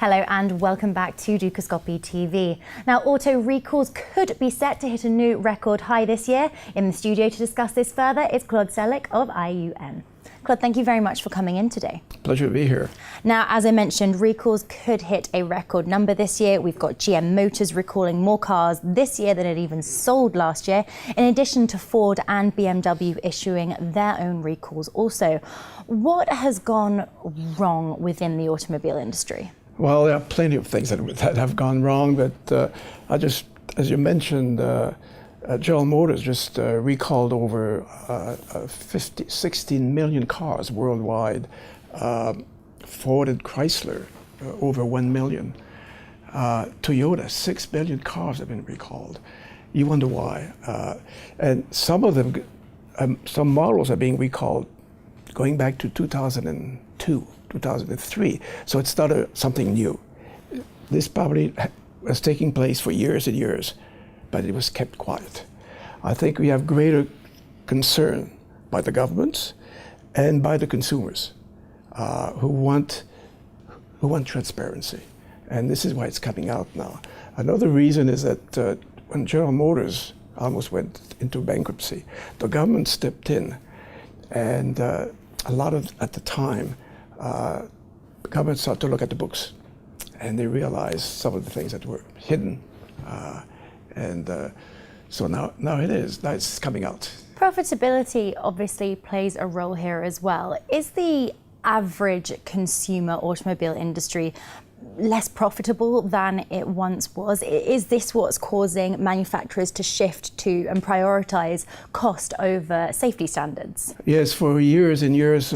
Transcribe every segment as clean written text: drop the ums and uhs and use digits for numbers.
Hello and welcome back to Dukascopy TV. Now, auto recalls could be set to hit a new record high this year. In the studio to discuss this further is Claude Cellich of IUN. Claude, thank you very much for coming in today. Pleasure to be here. Now, as I mentioned, recalls could hit a record number this year. We've got GM Motors recalling more cars this year than it even sold last year, in addition to Ford and BMW issuing their own recalls also. What has gone wrong within the automobile industry? Well, there are plenty of things that have gone wrong, but as you mentioned, General Motors just recalled over 16 million cars worldwide. Ford and Chrysler, over 1 million. Toyota, 6 million cars have been recalled. You wonder why. And some of them, some models are being recalled going back to 2002, 2003. So it's not something new. This probably was taking place for years and years, but it was kept quiet. I think we have greater concern by the governments and by the consumers who want transparency. And this is why it's coming out now. Another reason is that when General Motors almost went into bankruptcy, the government stepped in, and at the time, the government started to look at the books, and they realized some of the things that were hidden. So now it's coming out. Profitability obviously plays a role here as well. Is the average consumer automobile industry less profitable than it once was? Is this what's causing manufacturers to shift to and prioritize cost over safety standards? Yes, for years and years,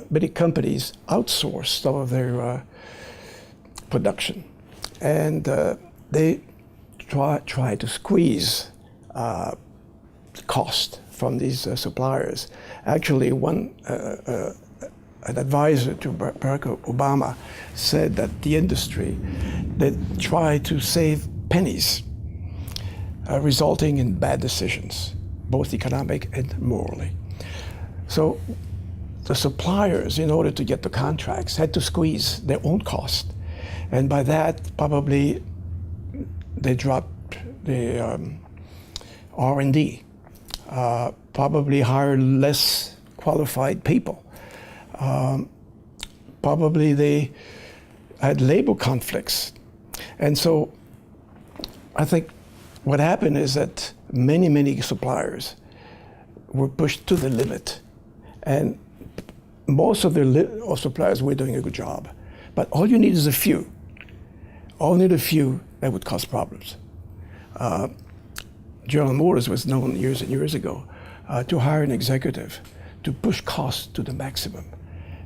many companies outsourced some of their production, and they try to squeeze cost from these suppliers. Actually, an advisor to Barack Obama said that the industry, they try to save pennies, resulting in bad decisions, both economic and morally. So the suppliers, in order to get the contracts, had to squeeze their own cost. And by that, probably they dropped the R&D, probably hired less qualified people. Probably they had labor conflicts. And so I think what happened is that many suppliers were pushed to the limit. And most of their suppliers were doing a good job. But all you need is a few. All you need a few that would cause problems. General Motors was known years and years ago to hire an executive to push costs to the maximum.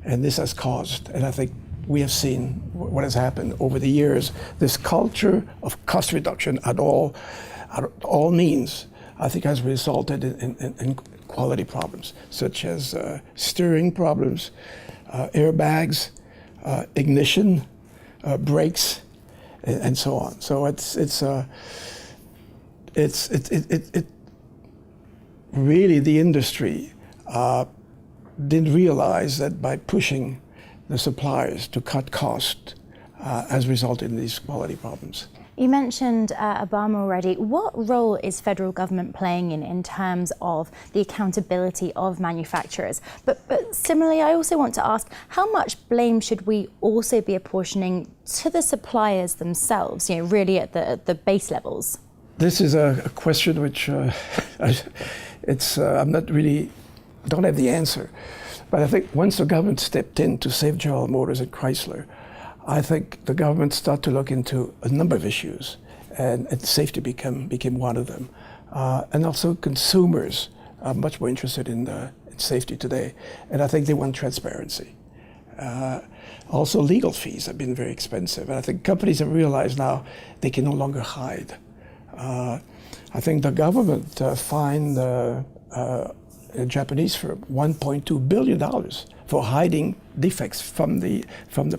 And this has caused, and I think we have seen what has happened over the years, this culture of cost reduction at all means, I think has resulted in quality problems, such as steering problems, airbags, ignition, brakes, and so on. So it really, the industry didn't realize that by pushing the suppliers to cut cost has resulted in these quality problems. You mentioned Obama already. What role is federal government playing in terms of the accountability of manufacturers? But similarly, I also want to ask, how much blame should we also be apportioning to the suppliers themselves, really at the base levels? This is a question which I'm not really, don't have the answer. But I think once the government stepped in to save General Motors and Chrysler, I think the government started to look into a number of issues, and safety became one of them. And also consumers are much more interested in safety today, and I think they want transparency. Also, legal fees have been very expensive, and I think companies have realized now they can no longer hide. I think the government fined a Japanese firm $1.2 billion for hiding defects from the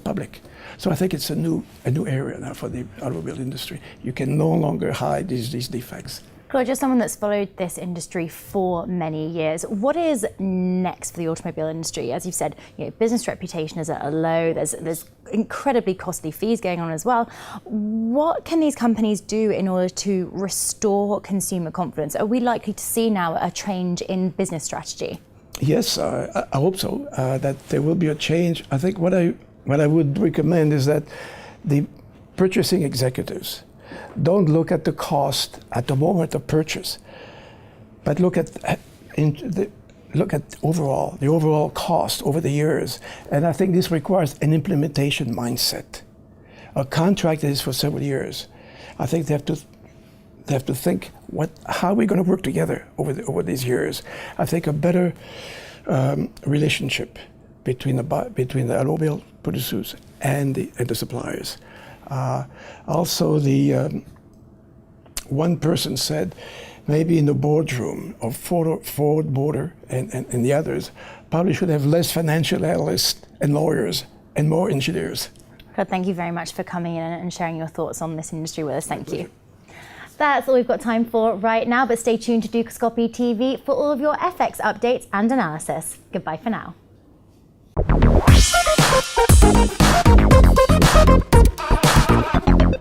public. So I think it's a new area now for the automobile industry. You can no longer hide these defects. Claude, you're someone that's followed this industry for many years. What is next for the automobile industry? As you've said, business reputation is at a low. There's incredibly costly fees going on as well. What can these companies do in order to restore consumer confidence? Are we likely to see now a change in business strategy? Yes, I hope so, that there will be a change. I think what I would recommend is that the purchasing executives don't look at the cost at the moment of purchase, but look at the overall cost over the years. And I think this requires an implementation mindset. A contract that is for several years. I think they have to think how are we going to work together over these years. I think a better relationship between the automobile producers and the suppliers. Also, one person said, maybe in the boardroom of Ford Motor and the others, probably should have less financial analysts and lawyers and more engineers. Claude, thank you very much for coming in and sharing your thoughts on this industry with us. Thank you. That's all we've got time for right now, but stay tuned to Dukascopy TV for all of your FX updates and analysis. Goodbye for now.